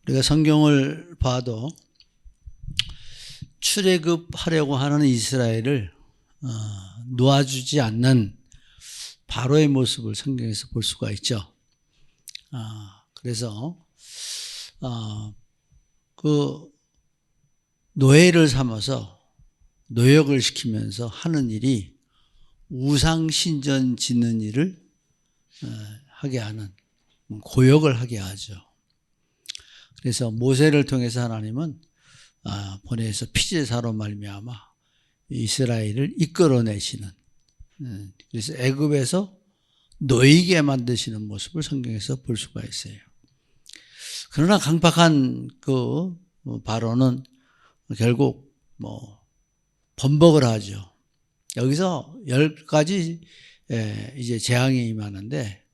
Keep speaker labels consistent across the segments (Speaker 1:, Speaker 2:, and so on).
Speaker 1: 우리가 성경을 봐도 출애굽하려고 하는 이스라엘을 놓아주지 않는 바로의 모습을 성경에서 볼 수가 있죠. 그래서 그 노예를 삼아서 노역을 시키면서 하는 일이 우상 신전 짓는 일을 하게 하는, 고역을 하게 하죠. 그래서 모세를 통해서 하나님은 보내서 피제사로 말미암아 이스라엘을 이끌어내시는, 그래서 애굽에서 놓이게 만드시는 모습을 성경에서 볼 수가 있어요. 그러나 강팍한 그 바로는 결국 번복을 하죠. 여기서 10가지 이제 재앙이 임하는데,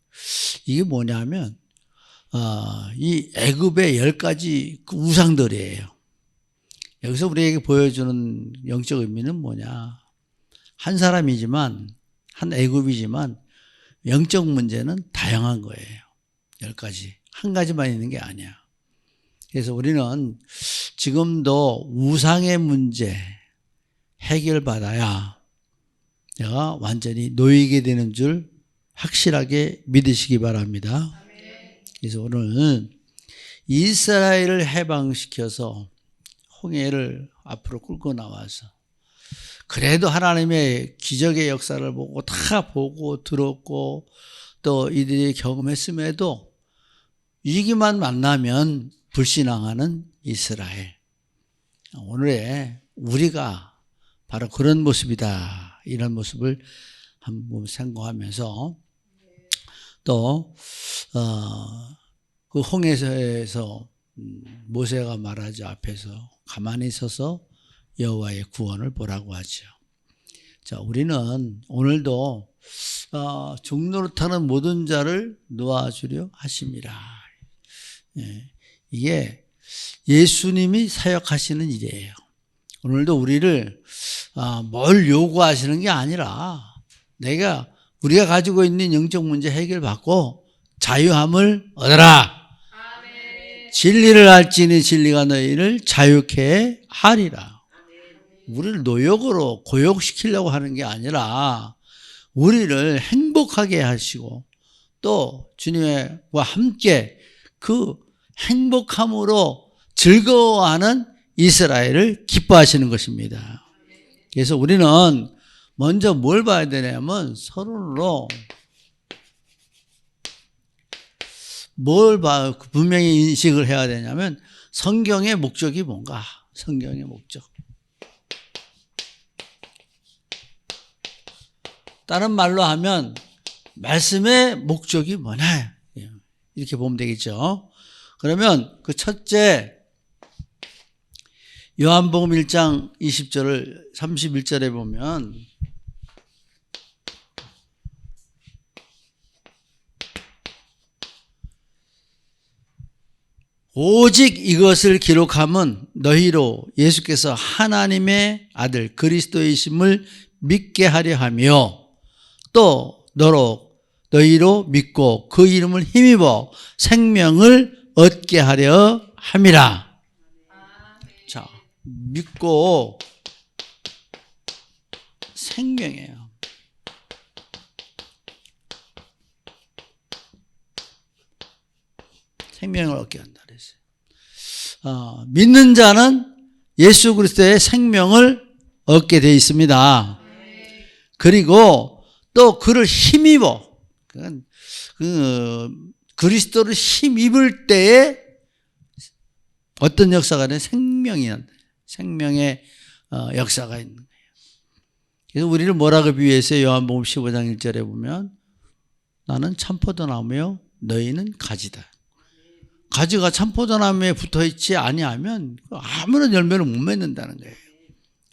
Speaker 1: 이게 뭐냐면 이 애굽의 10가지 그 우상들이에요. 여기서 우리에게 보여주는 영적 의미는 뭐냐? 한 사람이지만, 한 애굽이지만 영적 문제는 다양한 거예요. 10가지. 한 가지만 있는 게 아니야. 그래서 우리는 지금도 우상의 문제 해결받아야 내가 완전히 놓이게 되는 줄 확실하게 믿으시기 바랍니다. 그래서 오늘은 이스라엘을 해방시켜서 홍해를 앞으로 끌고 나와서, 그래도 하나님의 기적의 역사를 보고 다 보고 들었고 또 이들이 경험했음에도 위기만 만나면 불신앙하는 이스라엘, 오늘의 우리가 바로 그런 모습이다, 이런 모습을 한번 생각하면서, 또 그 홍해에서 모세가 말하죠. 앞에서 가만히 서서 여호와의 구원을 보라고 하죠. 자, 우리는 오늘도 종노릇하는 모든 자를 놓아주려 하심이라. 이게 예수님이 사역하시는 일이에요. 오늘도 우리를 뭘 요구하시는 게 아니라 우리가 가지고 있는 영적 문제 해결받고 자유함을 얻어라. 아멘. 진리를 알지니 진리가 너희를 자유케 하리라. 우리를 노역으로 고역시키려고 하는 게 아니라 우리를 행복하게 하시고 또 주님과 함께 그 행복함으로 즐거워하는 이스라엘을 기뻐하시는 것입니다. 그래서 우리는 먼저 뭘 봐야 되냐면 서로로 뭘 분명히 인식을 해야 되냐면 성경의 목적이 뭔가, 성경의 목적. 다른 말로 하면 말씀의 목적이 뭐냐, 이렇게 보면 되겠죠. 그러면 그 첫째, 요한복음 1장 20절을 31절에 보면 오직 이것을 기록함은 너희로 예수께서 하나님의 아들 그리스도이심을 믿게 하려 하며 또 너희로 믿고 그 이름을 힘입어 생명을 얻게 하려 함이라. 자, 믿고 생명이에요. 생명을 얻게 한다 그랬어요. 믿는 자는 예수 그리스도의 생명을 얻게 되어 있습니다. 그리고 또 그를 힘입어, 그리스도를 힘입을 때에 어떤 역사가 되는 생명의 역사가 있는 거예요. 그래서 우리를 뭐라고 비유했어요? 요한복음 15장 1절에 보면 나는 참포도나무요 너희는 가지다. 가지가 참포도나무에 붙어있지 아니하면 아무런 열매를 못 맺는다는 거예요.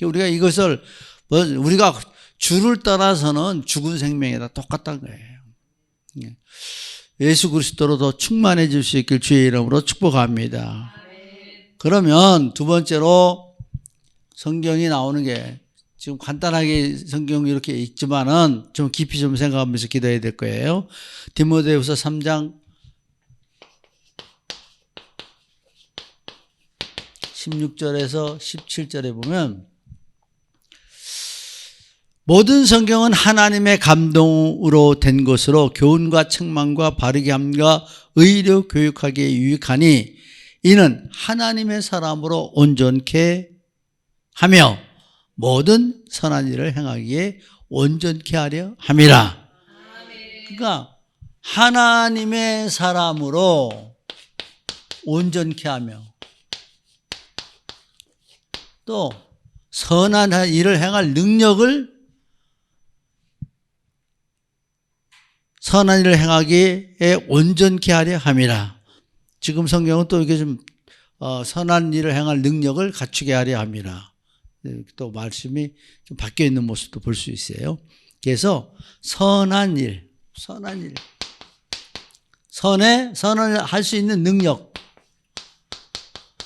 Speaker 1: 우리가 이것을 우리가 주를 따라서는 죽은 생명이다 똑같다는 거예요. 예수 그리스도로 더 충만해질 수 있길 주의 이름으로 축복합니다. 그러면 두 번째로 성경이 나오는 게 지금 간단하게 성경 이렇게 읽지만은 좀 깊이 좀 생각하면서 기도해야 될 거예요. 디모데후서 3장 16절에서 17절에 보면 모든 성경은 하나님의 감동으로 된 것으로 교훈과 책망과 바르게 함과 의로 교육하기에 유익하니 이는 하나님의 사람으로 온전케 하며 모든 선한 일을 행하기에 온전케 하려 함이라. 그러니까 하나님의 사람으로 온전케 하며 또 선한 일을 행할 능력을 선한 일을 행하기에 온전케 하려 함이라. 지금 성경은 또 이게 좀 선한 일을 행할 능력을 갖추게 하려 함이라. 또 말씀이 좀 바뀌어 있는 모습도 볼 수 있어요. 그래서 선한 일, 선을 할 수 있는 능력.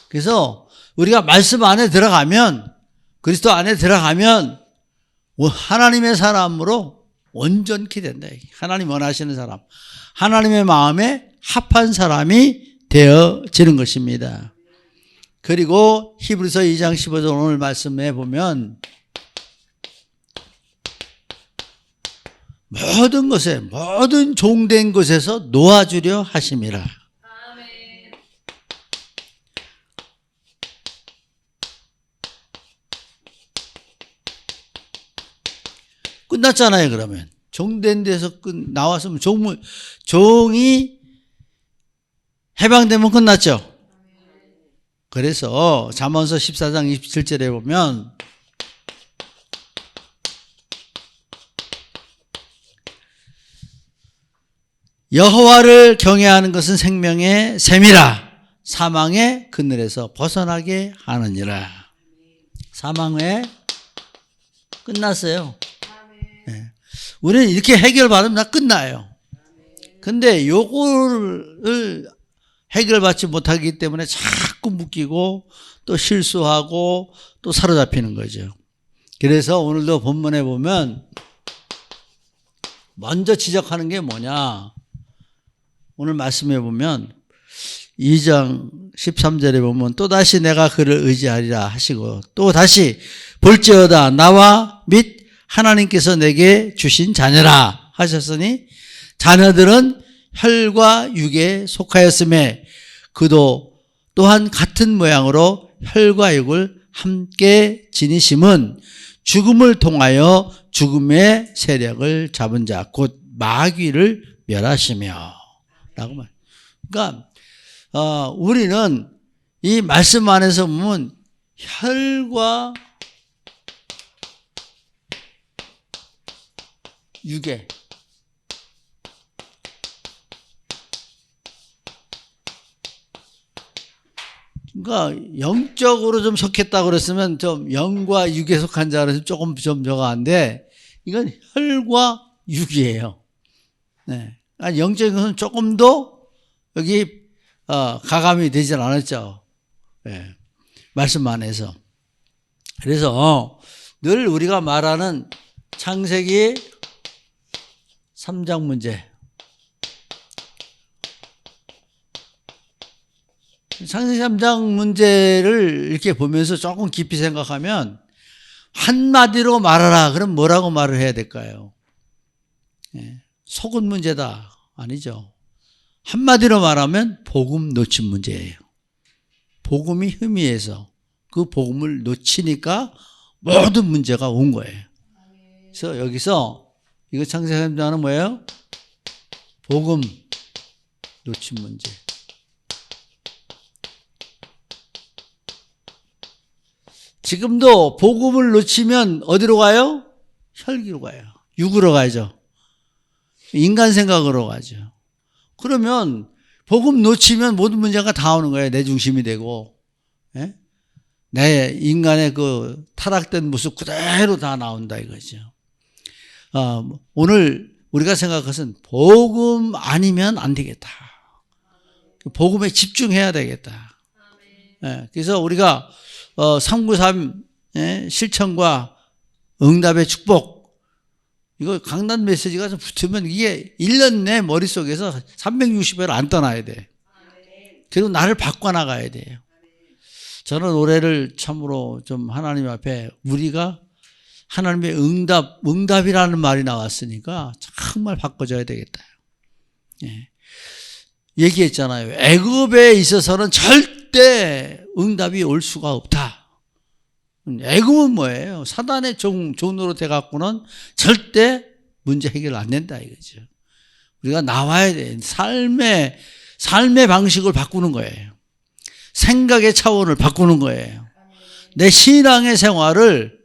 Speaker 1: 그래서 우리가 말씀 안에 들어가면, 그리스도 안에 들어가면 하나님의 사람으로 온전케 된다. 하나님 원하시는 사람, 하나님의 마음에 합한 사람이 되어지는 것입니다. 그리고 히브리서 2장 15절 오늘 말씀해 보면 모든 것에, 모든 종된 것에서 놓아주려 하심이라. 끝났잖아요. 그러면 종된 데서 나왔으면 종이 해방되면 끝났죠. 그래서 잠언서 14장 27절에 보면 여호와를 경외하는 것은 생명의 샘이라 사망의 그늘에서 벗어나게 하느니라. 사망에 끝났어요. 네. 우리는 이렇게 해결받으면 다 끝나요. 근데 요거를 해결받지 못하기 때문에 자꾸 묶이고 또 실수하고 또 사로잡히는 거죠. 그래서 오늘도 본문에 보면 먼저 지적하는 게 뭐냐. 오늘 말씀해 보면 2장 13절에 보면 또다시 내가 그를 의지하리라 하시고 또 다시 볼지어다 나와 및 하나님께서 내게 주신 자녀라 하셨으니 자녀들은 혈과 육에 속하였음에 그도 또한 같은 모양으로 혈과 육을 함께 지니심은 죽음을 통하여 죽음의 세력을 잡은 자 곧 마귀를 멸하시며 라고 말. 그러니까 우리는 이 말씀 안에서 보면 혈과 육에 그러니까 영적으로 좀 속했다고 그랬으면 좀 영과 육에 속한 자라서 조금 좀 저거한데 이건 혈과 육이에요. 네. 영적인 것은 조금 더 여기 가감이 되질 않았죠. 네. 말씀 안에서. 그래서 늘 우리가 말하는 창세기 3장 문제. 창세기 3장 문제를 이렇게 보면서 조금 깊이 생각하면 한마디로 말하라. 그럼 뭐라고 말을 해야 될까요? 네. 속은 문제다. 아니죠. 한마디로 말하면 복음 놓친 문제예요. 복음이 희미해서 그 복음을 놓치니까 모든 문제가 온 거예요. 그래서 여기서 이거 창세기 3장은 뭐예요? 복음 놓친 문제. 지금도 복음을 놓치면 어디로 가요? 혈기로 가요. 육으로 가죠. 인간 생각으로 가죠. 그러면 복음 놓치면 모든 문제가 다 오는 거예요. 내 중심이 되고, 예? 내 인간의 그 타락된 모습 그대로 다 나온다 이거죠. 오늘 우리가 생각한 것은 복음 아니면 안 되겠다. 복음에 집중해야 되겠다. 예, 그래서 우리가 393 예, 실천과 응답의 축복. 이거 강단 메시지가 좀 붙으면 이게 1년 내 머릿속에서 360일 안 떠나야 돼. 그리고 나를 바꿔나가야 돼요. 저는 올해를 참으로 좀 하나님 앞에 우리가 하나님의 응답이라는 말이 나왔으니까 정말 바꿔줘야 되겠다. 예. 얘기했잖아요. 애굽에 있어서는 절대 응답이 올 수가 없다. 애굽은 뭐예요? 사단의 종으로 돼갖고는 절대 문제 해결 안 된다 이거죠. 우리가 나와야 돼. 삶의 방식을 바꾸는 거예요. 생각의 차원을 바꾸는 거예요. 내 신앙의 생활을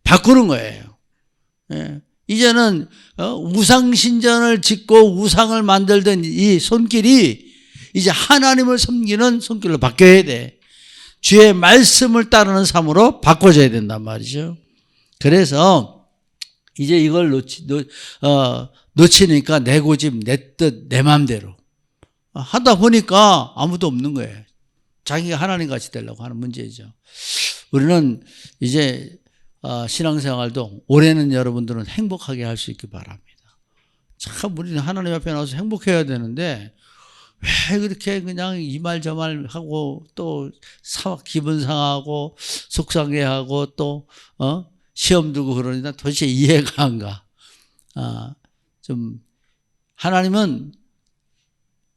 Speaker 1: 바꾸는 거예요. 예. 이제는 우상신전을 짓고 우상을 만들던 이 손길이 이제 하나님을 섬기는 손길로 바뀌어야 돼. 주의 말씀을 따르는 삶으로 바꿔줘야 된단 말이죠. 그래서 이제 이걸 놓치니까 내 고집, 내 뜻, 내 마음대로 하다 보니까 아무도 없는 거예요. 자기가 하나님같이 되려고 하는 문제죠. 우리는 이제 신앙생활도 올해는 여러분들은 행복하게 할 수 있기 바랍니다. 참 우리는 하나님 앞에 나와서 행복해야 되는데 왜 그렇게 그냥 이 말 저 말 하고 또 기분 상하고 속상해하고 또 시험 두고 그러니까 도대체 이해가 안 가. 좀 하나님은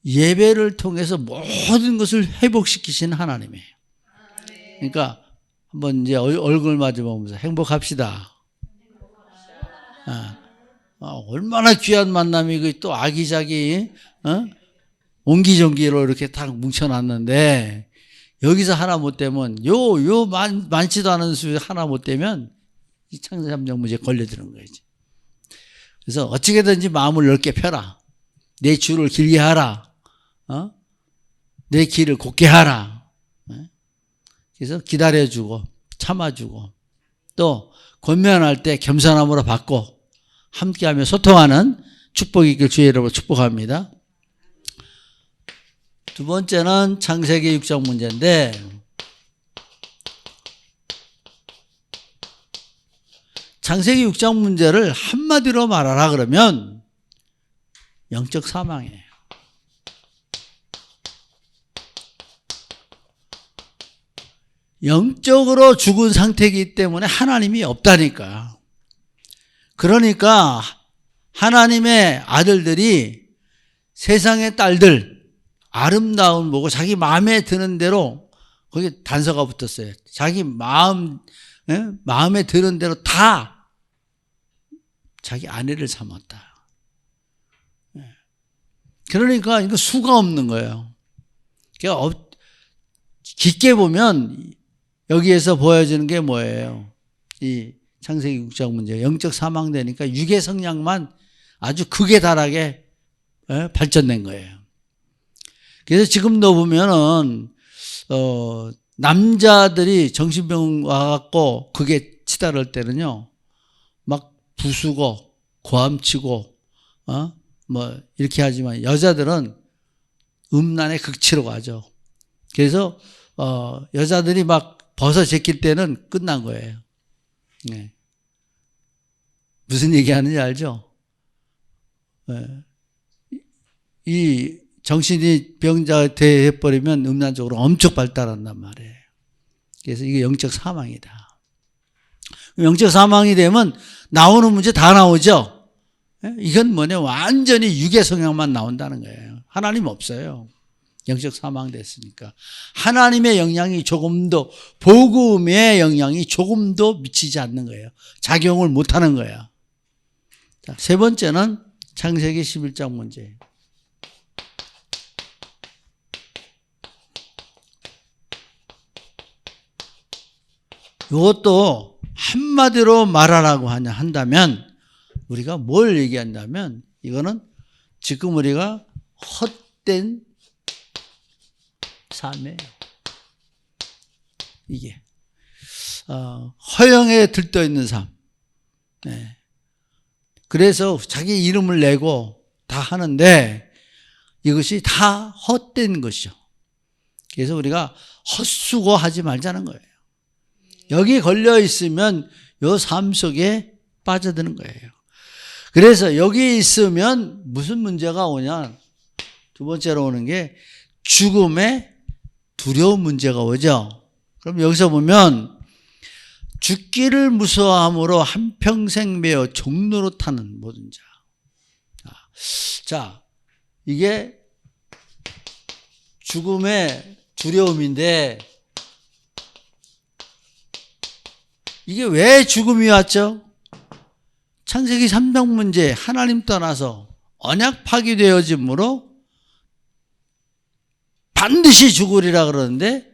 Speaker 1: 예배를 통해서 모든 것을 회복시키시는 하나님이에요. 그러니까 한번 이제 얼굴 마주보면서 행복합시다. 얼마나 귀한 만남이고 또 아기자기 옹기종기로 이렇게 딱 뭉쳐놨는데 여기서 하나 못 되면 많지도 않은 수 하나 못 되면 이 창조삼정 문제에 걸려드는 거지. 그래서 어떻게든지 마음을 넓게 펴라. 내 줄을 길게 하라. 내 길을 곱게 하라. 그래서 기다려주고 참아주고 또 권면할 때 겸손함으로 받고 함께하며 소통하는 축복이 있길 주의 이름으로 축복합니다. 두 번째는 창세기 6장 문제인데 창세기 6장 문제를 한마디로 말하라 그러면 영적 사망이에요. 영적으로 죽은 상태이기 때문에 하나님이 없다니까. 그러니까 하나님의 아들들이 세상의 딸들 아름다운 보고 자기 마음에 드는 대로 거기 단서가 붙었어요. 자기 마음에 드는 대로 다 자기 아내를 삼았다. 그러니까 이거 수가 없는 거예요. 그러니까 깊게 보면 여기에서 보여지는 게 뭐예요? 이 창세기 6장 문제 영적 사망되니까 육의 성향만 아주 극에 달하게 발전된 거예요. 그래서 지금도 보면은 남자들이 정신병 와갖고 그게 치달을 때는요 막 부수고 고함치고 뭐 이렇게 하지만 여자들은 음란의 극치로 가죠. 그래서 여자들이 막 벗어 제낄 때는 끝난 거예요. 네. 무슨 얘기하는지 알죠? 네. 이 정신이 병자가 돼버리면 음란적으로 엄청 발달한단 말이에요. 그래서 이게 영적 사망이다. 영적 사망이 되면 나오는 문제 다 나오죠? 네? 이건 뭐냐? 완전히 육의 성향만 나온다는 거예요. 하나님 없어요. 영적 사망됐으니까. 하나님의 영향이 조금도, 복음의 영향이 조금도 미치지 않는 거예요. 작용을 못 하는 거야. 자, 세 번째는 창세기 11장 문제예요. 이것도 한마디로 말하라고 한다면 우리가 뭘 얘기한다면 이거는 지금 우리가 헛된 삶이에요. 이게 허영에 들떠 있는 삶. 네. 그래서 자기 이름을 내고 다 하는데 이것이 다 헛된 것이죠. 그래서 우리가 헛수고하지 말자는 거예요. 여기 걸려 있으면 요 삶 속에 빠져드는 거예요. 그래서 여기 있으면 무슨 문제가 오냐? 두 번째로 오는 게 죽음의 두려운 문제가 오죠. 그럼 여기서 보면 죽기를 무서워함으로 한평생 매어 종로로 타는 모든 자. 자, 이게 죽음의 두려움인데 이게 왜 죽음이 왔죠? 창세기 3장 문제 하나님 떠나서 언약 파기되어짐으로 반드시 죽으리라 그러는데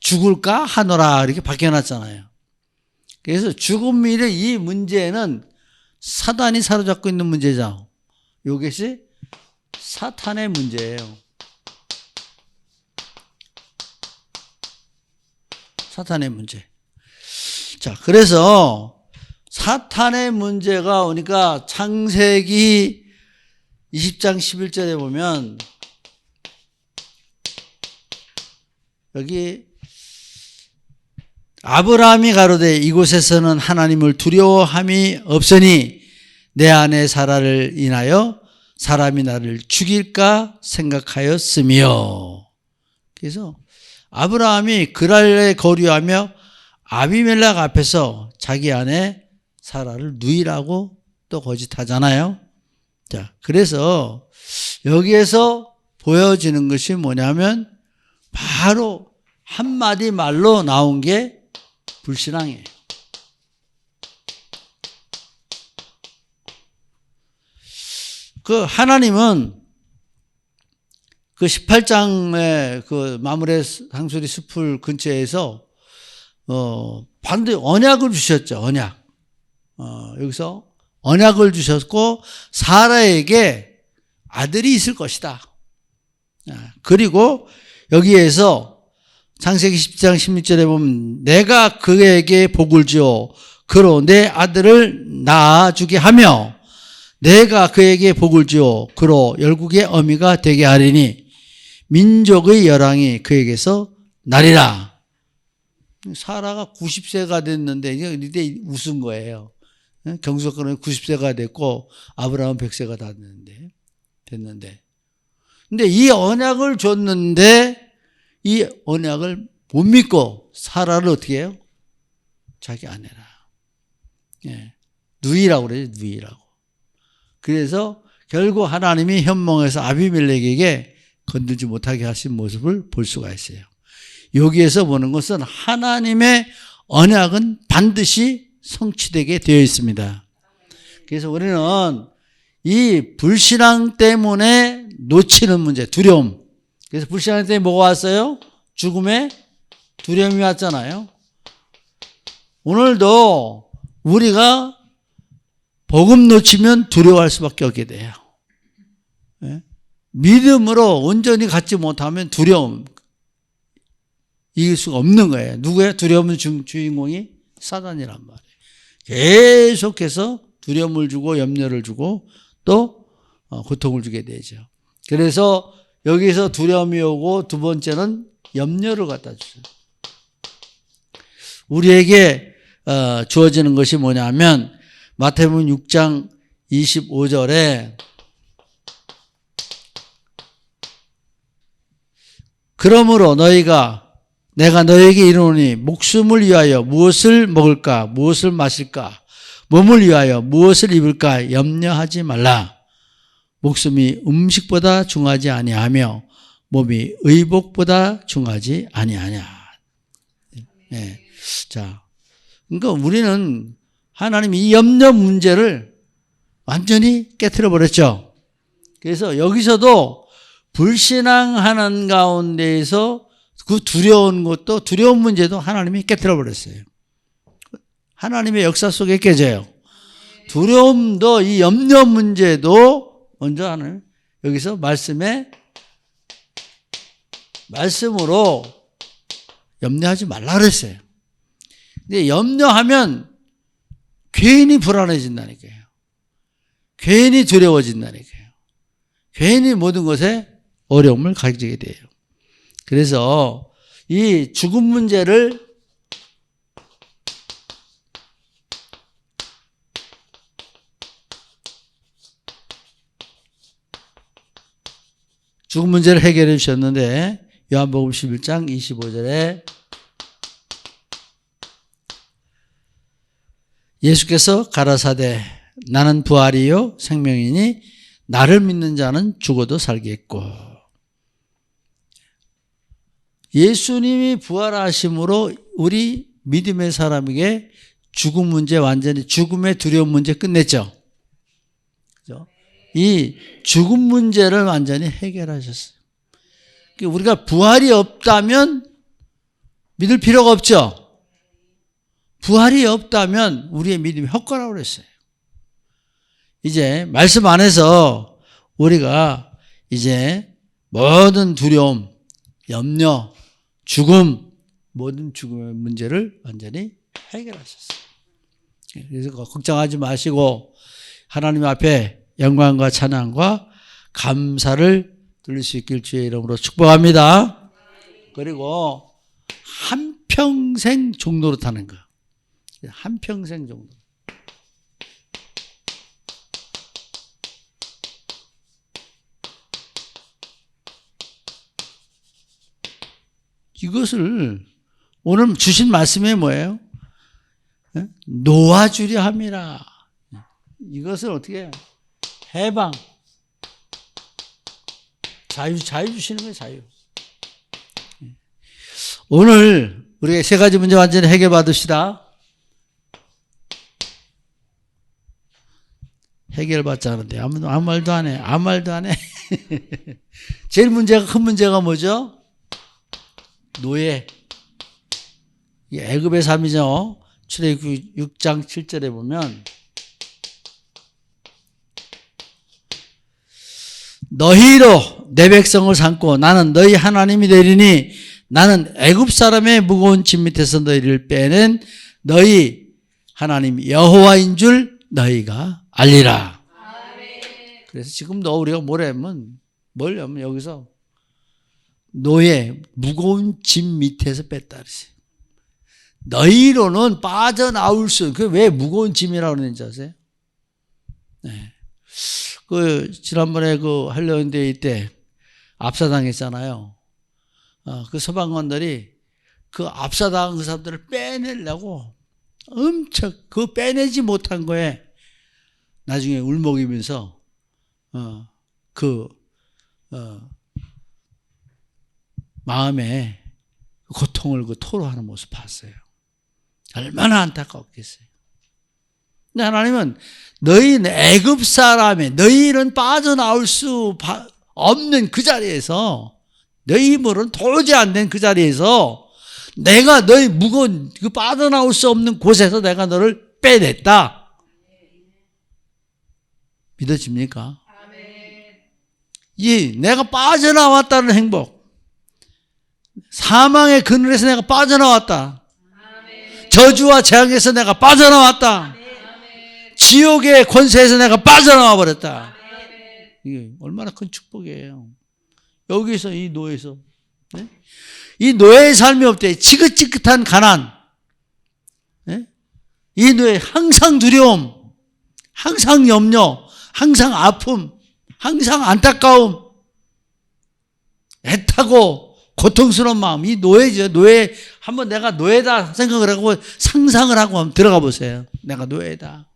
Speaker 1: 죽을까 하노라 이렇게 바뀌어놨잖아요. 그래서 죽음의 이 문제는 사단이 사로잡고 있는 문제죠. 이것이 사탄의 문제예요. 사탄의 문제. 자, 그래서 사탄의 문제가 오니까 창세기 20장 11절에 보면 여기 아브라함이 가로되 이곳에서는 하나님을 두려워함이 없으니 내 아내 사라를 인하여 사람이 나를 죽일까 생각하였으며. 그래서 아브라함이 그랄에 거류하며 아비멜렉 앞에서 자기 아내 사라를 누이라고 또 거짓하잖아요. 자, 그래서 여기에서 보여지는 것이 뭐냐면 바로 한마디 말로 나온 게 불신앙이에요. 그 하나님은 그 18장의 그 마므레 상수리 숲을 근처에서 반드시 언약을 주셨죠. 언약. 여기서 언약을 주셨고 사라에게 아들이 있을 것이다. 그리고 여기에서 창세기 10장 16절에 보면 내가 그에게 복을 주어 그로 내 아들을 낳아주게 하며 내가 그에게 복을 주어 그로 열국의 어미가 되게 하리니 민족의 열왕이 그에게서 나리라. 사라가 90세가 됐는데 이제 웃은 거예요. 경수권은 90세가 됐고 아브라함은 100세가 다 됐는데 근데 이 언약을 줬는데 이 언약을 못 믿고 사라를 어떻게 해요? 자기 아내라. 예. 누이라고 그래요. 누이라고. 그래서 결국 하나님이 현몽에서 아비멜렉에게 건들지 못하게 하신 모습을 볼 수가 있어요. 여기에서 보는 것은 하나님의 언약은 반드시 성취되게 되어 있습니다. 그래서 우리는 이 불신앙 때문에 놓치는 문제, 두려움. 그래서 불신앙 때문에 뭐가 왔어요? 죽음의 두려움이 왔잖아요. 오늘도 우리가 복음 놓치면 두려워할 수밖에 없게 돼요. 믿음으로 온전히 갖지 못하면 두려움 이길 수가 없는 거예요. 누구예요? 두려움의 주인공이 사단이란 말이에요. 계속해서 두려움을 주고 염려를 주고 또 고통을 주게 되죠. 그래서 여기서 두려움이 오고 두 번째는 염려를 갖다 주세요. 우리에게 주어지는 것이 뭐냐면 마태복음 6장 25절에 그러므로 내가 너에게 이르노니 목숨을 위하여 무엇을 먹을까 무엇을 마실까 몸을 위하여 무엇을 입을까 염려하지 말라. 목숨이 음식보다 중하지 아니하며 몸이 의복보다 중하지 아니하냐. 네. 자, 그러니까 우리는 하나님이 이 염려 문제를 완전히 깨트려 버렸죠. 그래서 여기서도 불신앙하는 가운데에서 그 두려운 것도 두려운 문제도 하나님이 깨트려 버렸어요. 하나님의 역사 속에 깨져요. 두려움도 이 염려 문제도 먼저 하는 여기서 말씀으로 염려하지 말라 그랬어요. 근데 염려하면 괜히 불안해진다니까요. 괜히 두려워진다니까요. 괜히 모든 것에 어려움을 가지게 돼요. 그래서 이 죽음 문제를 죽음 문제를 해결해 주셨는데 요한복음 11장 25절에 예수께서 가라사대 나는 부활이요 생명이니 나를 믿는 자는 죽어도 살겠고, 예수님이 부활하심으로 우리 믿음의 사람에게 죽음 문제, 완전히 죽음의 두려움 문제 끝냈죠. 그죠? 이 죽음 문제를 완전히 해결하셨어요. 우리가 부활이 없다면 믿을 필요가 없죠. 부활이 없다면 우리의 믿음이 헛거라고 그랬어요. 이제 말씀 안에서 우리가 이제 모든 두려움, 염려, 죽음, 모든 죽음의 문제를 완전히 해결하셨어요. 그래서 걱정하지 마시고 하나님 앞에 영광과 찬양과 감사를 드릴 수 있길 주의 이름으로 축복합니다. 그리고 한평생 종로로 타는 거. 한평생 정도. 이것을 오늘 주신 말씀이 뭐예요? 놓아주려 함이라. 이것을 어떻게 해요? 해방. 자유 주시는 거예요, 자유. 오늘 우리가 세 가지 문제 완전히 해결받읍시다. 해결받지 않은데 아무 말도 안 해. 아무 말도 안 해. 제일 큰 문제가 뭐죠? 노예. 애굽의 삶이죠. 출애굽 6장 7절에 보면 너희로 내 백성을 삼고 나는 너희 하나님이 되리니 나는 애굽 사람의 무거운 짐 밑에서 너희를 빼낸 너희 하나님 여호와인 줄 너희가 알리라. 그래서 지금도 우리가 뭐냐면 여기서 노예 무거운 짐 밑에서 뺐다 그랬어요. 너희로는 빠져나올 수. 그 왜 무거운 짐이라고 그러는지 아세요? 네. 지난번에 할로윈데이 때 압사당했잖아요. 그 서방관들이 그 압사당한 그 사람들을 빼내려고 엄청 빼내지 못한 거에 나중에 울먹이면서 마음에 고통을 토로하는 모습 봤어요. 얼마나 안타까웠겠어요. 근데 하나님은 너희는 애굽 사람의 너희는 빠져나올 수 없는 그 자리에서 너희 힘으로는 도저히 안 된 그 자리에서 내가 너희 무거운 빠져나올 수 없는 곳에서 내가 너를 빼냈다. 믿어집니까? 내가 빠져나왔다는 행복, 사망의 그늘에서 내가 빠져나왔다. 저주와 재앙에서 내가 빠져나왔다. 지옥의 권세에서 내가 빠져나와 버렸다. 이게 얼마나 큰 축복이에요. 여기서 이 노예에서, 네? 이 노예의 삶이 없대. 지긋지긋한 가난, 네? 이 노예 항상 두려움, 항상 염려, 항상 아픔, 항상 안타까움, 애타고 고통스러운 마음. 이 노예죠. 노예. 한번 내가 노예다 생각을 하고 상상을 하고 한번 들어가 보세요. 내가 노예다.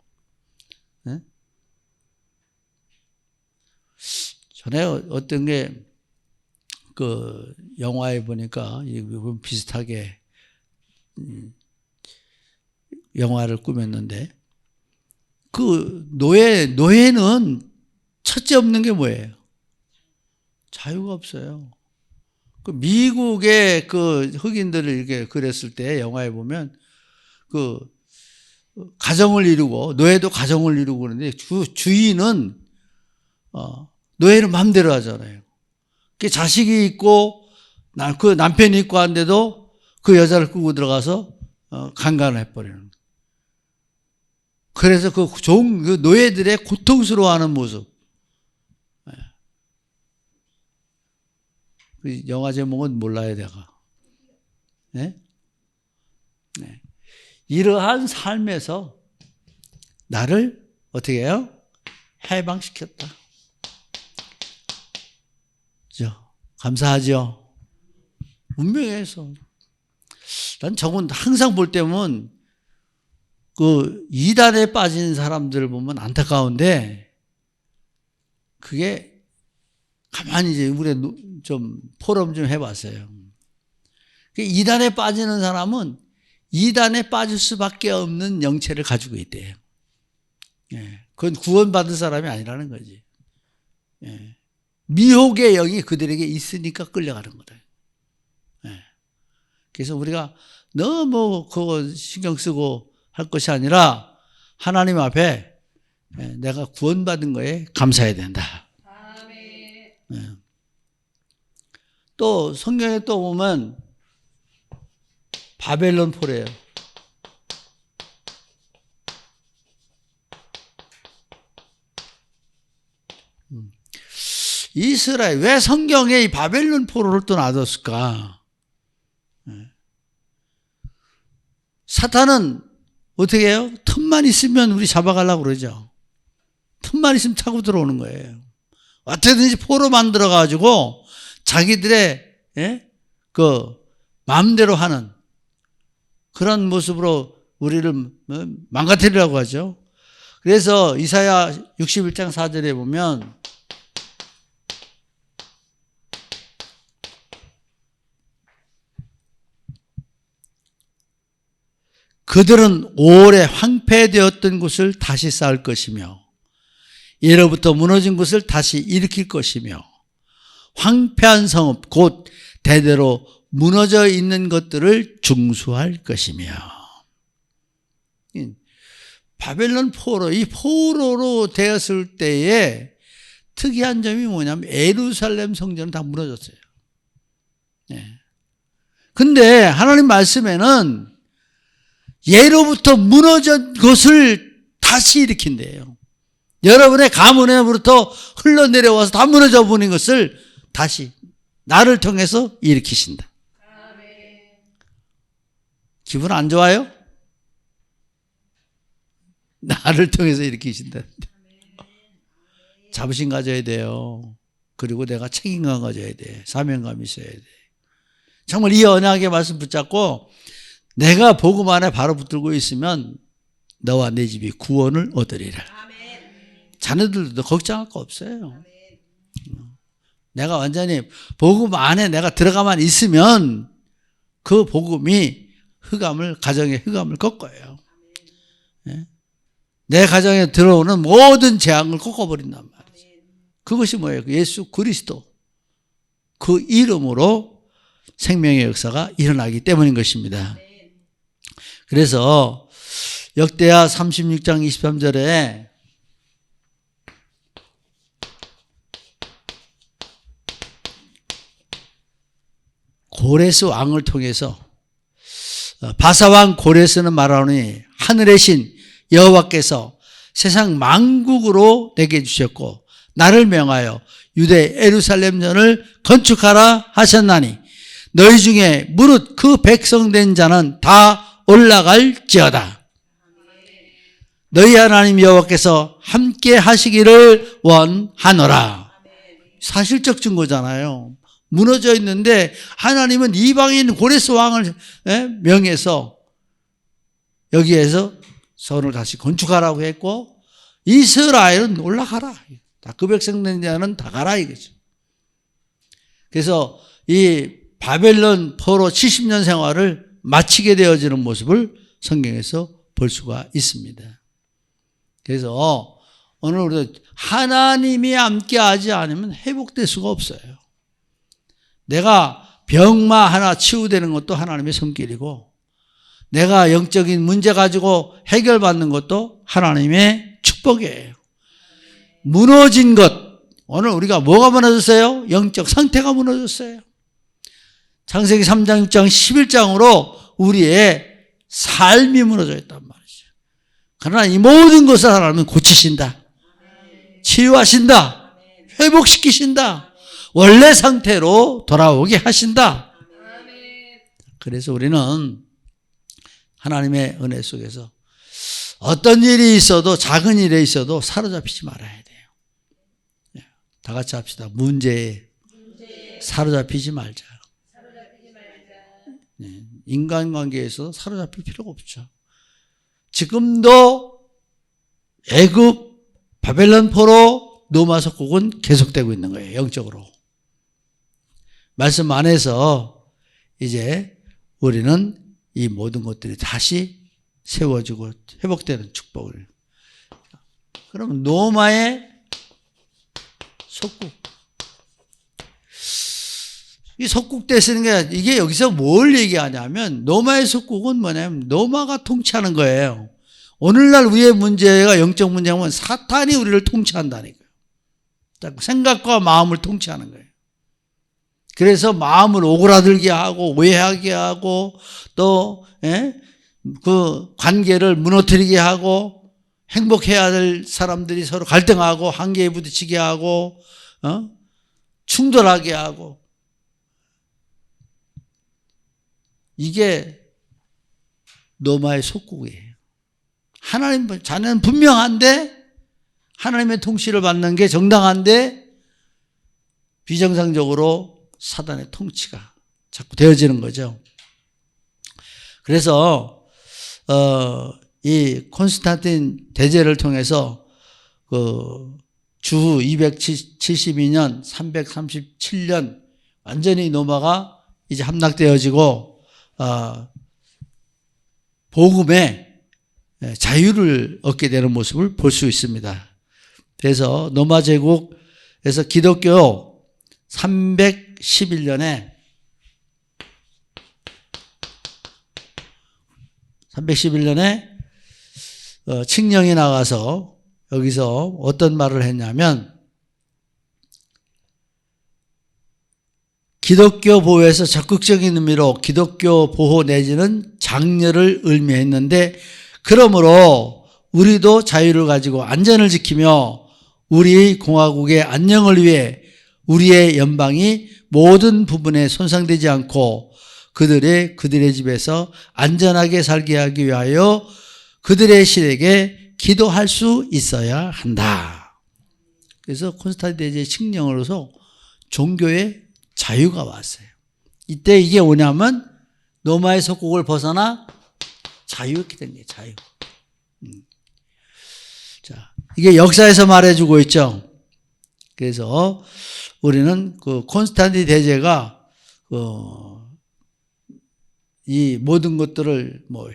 Speaker 1: 네? 전에 어떤 게 영화에 보니까 비슷하게 영화를 꾸몄는데 노예는 첫째 없는 게 뭐예요? 자유가 없어요. 미국의 흑인들을 이렇게 그렸을 때 영화에 보면 가정을 이루고 노예도 가정을 이루고 그러는데 주인은 노예를 마음대로 하잖아요. 자식이 있고 그 남편이 있고 한데도 그 여자를 끌고 들어가서 강간을 해버리는. 그래서 그 노예들의 고통스러워하는 모습. 그 영화 제목은 몰라요, 내가. 네? 네. 이러한 삶에서 나를 어떻게 해요? 해방시켰다. 그죠? 감사하죠? 운명에서. 난 저건 항상 볼 때면 그 이단에 빠진 사람들을 보면 안타까운데 그게 가만히 이제 우리 좀 포럼 좀 해봤어요. 이단에 빠지는 사람은 이단에 빠질 수밖에 없는 영체를 가지고 있대요. 예. 그건 구원받은 사람이 아니라는 거지. 예. 미혹의 영이 그들에게 있으니까 끌려가는 거다. 예. 그래서 우리가 너무 그거 신경 쓰고 할 것이 아니라 하나님 앞에 내가 구원받은 거에 감사해야 된다. 예. 또 성경에 또 보면 바벨론 포로예요. 이스라엘 왜 성경에 이 바벨론 포로를 또 놔뒀을까? 사탄은 어떻게 해요? 틈만 있으면 우리 잡아가려고 그러죠. 틈만 있으면 차고 들어오는 거예요. 어떻게든지 포로 만들어가지고 자기들의 그 마음대로 하는 그런 모습으로 우리를 망가뜨리려고 하죠. 그래서 이사야 61장 4절에 보면 그들은 오래 황폐되었던 곳을 다시 쌓을 것이며 예로부터 무너진 곳을 다시 일으킬 것이며 황폐한 성읍 곧 대대로 무너져 있는 것들을 중수할 것이며. 바벨론 포로, 이 포로로 되었을 때에 특이한 점이 뭐냐면 예루살렘 성전은 다 무너졌어요. 근데 하나님 말씀에는 예로부터 무너진 것을 다시 일으킨대요. 여러분의 가문에부터 흘러내려와서 다 무너져 버린 것을 다시 나를 통해서 일으키신다. 기분 안 좋아요? 나를 통해서 일으키신다. 자부심 가져야 돼요. 그리고 내가 책임감 가져야 돼. 사명감이 있어야 돼. 정말 이 언약의 말씀 붙잡고 내가 복음 안에 바로 붙들고 있으면 너와 내 집이 구원을 얻으리라. 자녀들도 걱정할 거 없어요. 내가 완전히 복음 안에 내가 들어가만 있으면 그 복음이 가정의 흑암을 꺾어요. 내 가정에 들어오는 모든 재앙을 꺾어버린단 말이죠. 그것이 뭐예요? 예수 그리스도 그 이름으로 생명의 역사가 일어나기 때문인 것입니다. 그래서 역대하 36장 23절에 고레스 왕을 통해서 바사왕 고레스는 말하노니 하늘의 신 여호와께서 세상 만국으로 내게 주셨고 나를 명하여 유대 예루살렘전을 건축하라 하셨나니 너희 중에 무릇 그 백성된 자는 다 올라갈지어다. 너희 하나님 여호와께서 함께 하시기를 원하노라. 사실적 증거잖아요. 무너져 있는데 하나님은 이방인 고레스 왕을 명해서 여기에서 성을 다시 건축하라고 했고 이스라엘은 올라가라. 그 백성된 자는 다 가라 이거죠. 그래서 이 바벨론 포로 70년 생활을 마치게 되어지는 모습을 성경에서 볼 수가 있습니다. 그래서 오늘 우리가 하나님이 함께하지 않으면 회복될 수가 없어요. 내가 병마 하나 치유되는 것도 하나님의 손길이고 내가 영적인 문제 가지고 해결받는 것도 하나님의 축복이에요. 무너진 것, 오늘 우리가 뭐가 무너졌어요? 영적 상태가 무너졌어요. 창세기 3장 6장 11장으로 우리의 삶이 무너져 있단 말이죠. 그러나 이 모든 것을 하나님은 고치신다. 치유하신다. 회복시키신다. 원래 상태로 돌아오게 하신다. 그래서 우리는 하나님의 은혜 속에서 어떤 일이 있어도 작은 일에 있어도 사로잡히지 말아야 돼요. 다 같이 합시다. 문제에 사로잡히지 말자. 네. 인간관계에서 사로잡힐 필요가 없죠. 지금도 애굽 바벨론 포로 노마 속국은 계속되고 있는 거예요. 영적으로. 말씀 안에서 이제 우리는 이 모든 것들이 다시 세워지고 회복되는 축복을. 그럼 노마의 속국. 이 속국대 쓰는 게 이게 여기서 뭘 얘기하냐면 노마의 속국은 뭐냐면 노마가 통치하는 거예요. 오늘날 우리의 문제가 영적 문제면 사탄이 우리를 통치한다니까요. 생각과 마음을 통치하는 거예요. 그래서 마음을 오그라들게 하고 오해하게 하고 또 그 관계를 무너뜨리게 하고 행복해야 될 사람들이 서로 갈등하고 한계에 부딪히게 하고 충돌하게 하고 이게 노마의 속국이에요. 하나님 자녀는 분명한데 하나님의 통치를 받는 게 정당한데 비정상적으로 사단의 통치가 자꾸 되어지는 거죠. 그래서 이 콘스탄틴 대제를 통해서 그 주후 272년 337년 완전히 노마가 이제 함락되어지고 복음의 자유를 얻게 되는 모습을 볼 수 있습니다. 그래서 노마 제국에서 기독교 311년에 칙령이 나가서 여기서 어떤 말을 했냐면 기독교 보호에서 적극적인 의미로 기독교 보호 내지는 장려를 의미했는데 그러므로 우리도 자유를 가지고 안전을 지키며 우리 공화국의 안녕을 위해 우리의 연방이 모든 부분에 손상되지 않고 그들의 집에서 안전하게 살게 하기 위하여 그들의 신에게 기도할 수 있어야 한다. 그래서 콘스탄틴 대제의 칙령으로서 종교의 자유가 왔어요. 이때 이게 뭐냐면 노마의 속국을 벗어나 자유였게 된 거예요. 자유. 자, 이게 역사에서 말해주고 있죠. 그래서 우리는 그 콘스탄틴 대제가 이 모든 것들을 뭐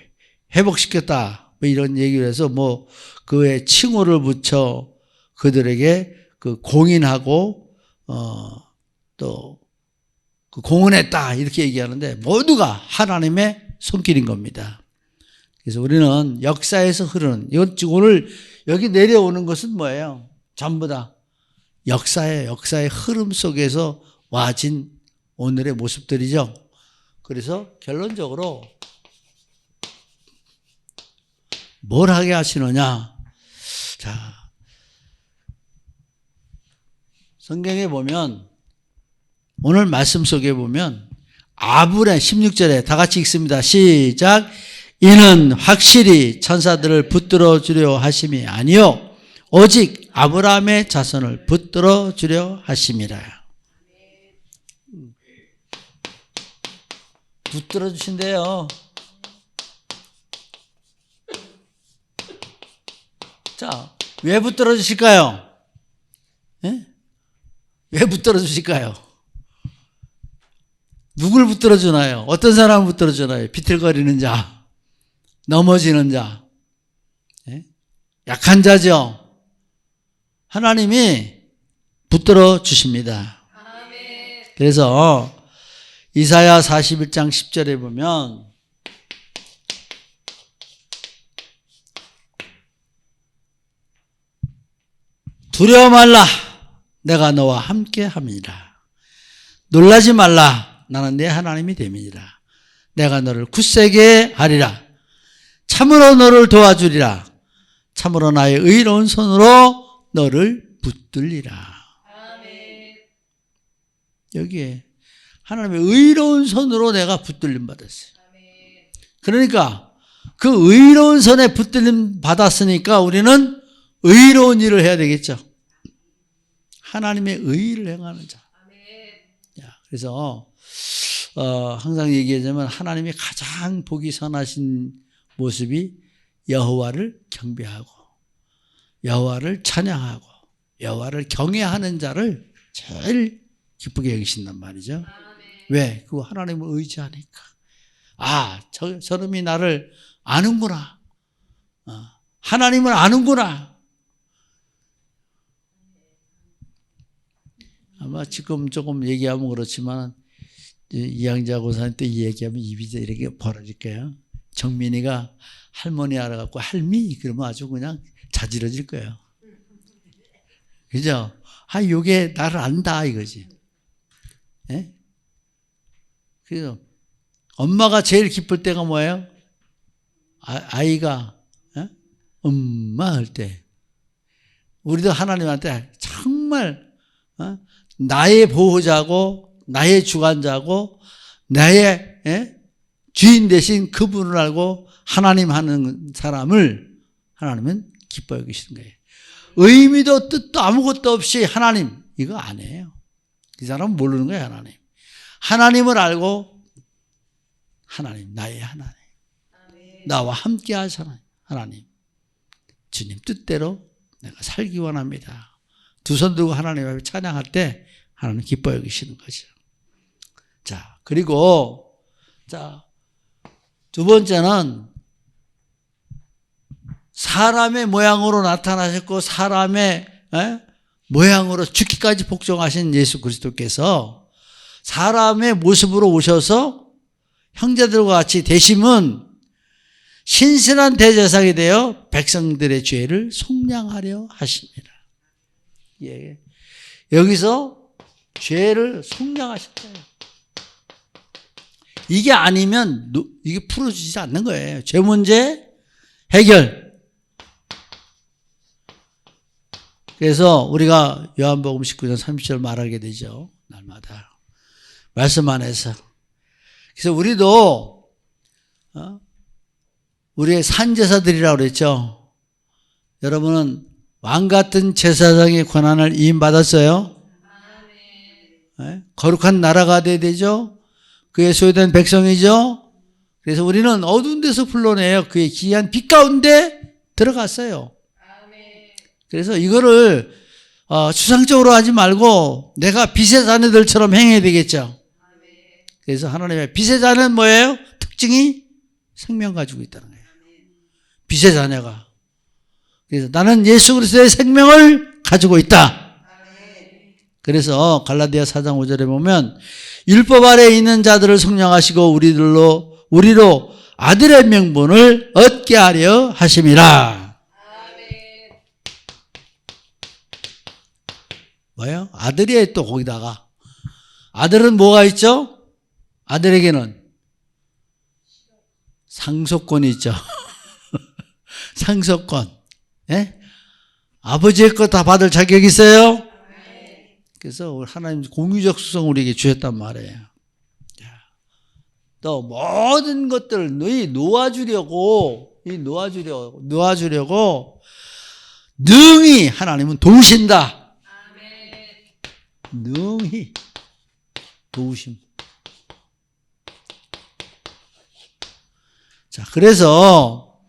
Speaker 1: 회복시켰다 뭐 이런 얘기를 해서 뭐 그의 칭호를 붙여 그들에게 그 공인하고 또 그 공헌했다 이렇게 얘기하는데 모두가 하나님의 손길인 겁니다. 그래서 우리는 역사에서 흐르는 이건 지금 오늘 여기 내려오는 것은 뭐예요? 전부 다 역사의 흐름 속에서 와진 오늘의 모습들이죠. 그래서 결론적으로 뭘 하게 하시느냐? 자, 성경에 보면 오늘 말씀 속에 보면 아브라함 16절에 다 같이 읽습니다. 시작. 이는 확실히 천사들을 붙들어 주려 하심이 아니요 오직 아브라함의 자손을 붙들어 주려 하심이라. 붙들어 주신대요. 자, 왜 붙들어 주실까요? 예? 왜 붙들어 주실까요? 누굴 붙들어 주나요? 어떤 사람을 붙들어 주나요? 비틀거리는 자, 넘어지는 자, 예? 약한 자죠. 하나님이 붙들어 주십니다. 그래서 이사야 41장 10절에 보면 두려워 말라 내가 너와 함께 함이라. 놀라지 말라 나는 내 하나님이 됨이니라. 내가 너를 굳세게 하리라. 참으로 너를 도와주리라. 참으로 나의 의로운 손으로 너를 붙들리라. 아멘. 여기에 하나님의 의로운 손으로 내가 붙들림 받았어요. 아멘. 그러니까 그 의로운 손에 붙들림 받았으니까 우리는 의로운 일을 해야 되겠죠. 하나님의 의를 행하는 자. 아멘. 야, 그래서 항상 얘기하자면 하나님이 가장 보기 선하신 모습이 여호와를 경배하고 여호와를 찬양하고 여호와를 경외하는 자를 제일 기쁘게 여기신단 말이죠. 왜? 그거 하나님을 의지하니까. 저놈이 나를 아는구나. 하나님을 아는구나. 아마 지금 조금 얘기하면 그렇지만 이양자 고사님 때 얘기하면 입이 이렇게 벌어질 거예요. 정민이가 할머니 알아갖고 할미 그러면 아주 그냥 자지러질 거예요. 그죠? 요게 나를 안다 이거지. 예? 그래서 엄마가 제일 기쁠 때가 뭐예요? 아이가 엄마 할 때. 우리도 하나님한테 정말 나의 보호자고 나의 주관자고 나의 주인 대신 그분을 알고 하나님 하는 사람을 하나님은 기뻐 여기시는 거예요. 의미도 뜻도 아무것도 없이 하나님 이거 안 해요. 이 사람은 모르는 거예요. 하나님을 알고 하나님 나의 하나님 나와 함께 하시는 하나님 주님 뜻대로 내가 살기 원합니다. 두 손 들고 하나님 앞에 찬양할 때 하나님 기뻐 여기시는 거죠. 자, 그리고 두 번째는 사람의 모양으로 나타나셨고 사람의 모양으로 죽기까지 복종하신 예수 그리스도께서 사람의 모습으로 오셔서 형제들과 같이 되심은 신실한 대제사장이 되어 백성들의 죄를 속량하려 하십니다. 예. 여기서 죄를 속량하셨어요. 이게 아니면 이게 풀어지지 않는 거예요. 죄 문제 해결. 그래서 우리가 요한복음 19장 30절 말하게 되죠. 날마다. 말씀 안에서. 그래서 우리도 우리의 산제사들이라고 그랬죠. 여러분은 왕같은 제사장의 권한을 이임받았어요. 네? 거룩한 나라가 돼야 되죠. 그의 소유된 백성이죠. 그래서 우리는 어두운 데서 불러내요. 그의 기이한 빛 가운데 들어갔어요. 그래서 이거를 추상적으로 하지 말고 내가 빛의 자녀들처럼 행해야 되겠죠. 그래서 하나님의 빛의 자녀는 뭐예요? 특징이 생명 가지고 있다는 거예요. 빛의 자녀가. 그래서 나는 예수 그리스도의 생명을 가지고 있다. 그래서 갈라디아 4장 5절에 보면 율법 아래에 있는 자들을 속량하시고 우리로 아들의 명분을 얻게 하려 하심이라. 뭐예요? 아들이에요. 또 거기다가 아들은 뭐가 있죠? 아들에게는 상속권이 있죠. 상속권. 예? 아버지의 것 다 받을 자격이 있어요. 그래서 하나님 공유적 수성을 우리에게 주셨단 말이에요. 또 모든 것들을 너희 놓아주려고 능히 하나님은 도우신다. 능히 도우심. 자, 그래서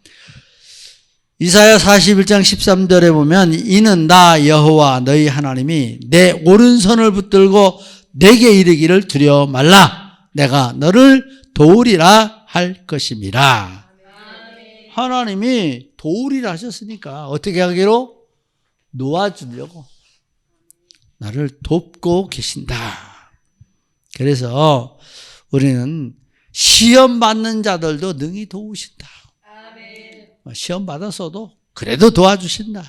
Speaker 1: 이사야 41장 13절에 보면 이는 나 여호와 너희 하나님이 내 오른손을 붙들고 내게 이르기를 두려워 말라. 내가 너를 도우리라 할 것임이라. 하나님이 도우리라 하셨으니까 어떻게 하기로? 놓아주려고 나를 돕고 계신다. 그래서 우리는 시험 받는 자들도 능히 도우신다. 시험 받았어도 그래도 도와주신다.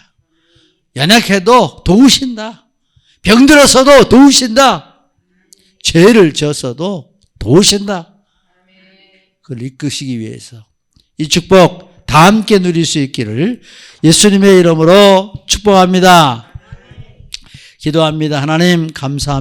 Speaker 1: 연약해도 도우신다. 병들었어도 도우신다. 죄를 졌어도 도우신다. 그걸 이끄시기 위해서 이 축복 다 함께 누릴 수 있기를 예수님의 이름으로 축복합니다. 기도합니다. 하나님 감사합니다.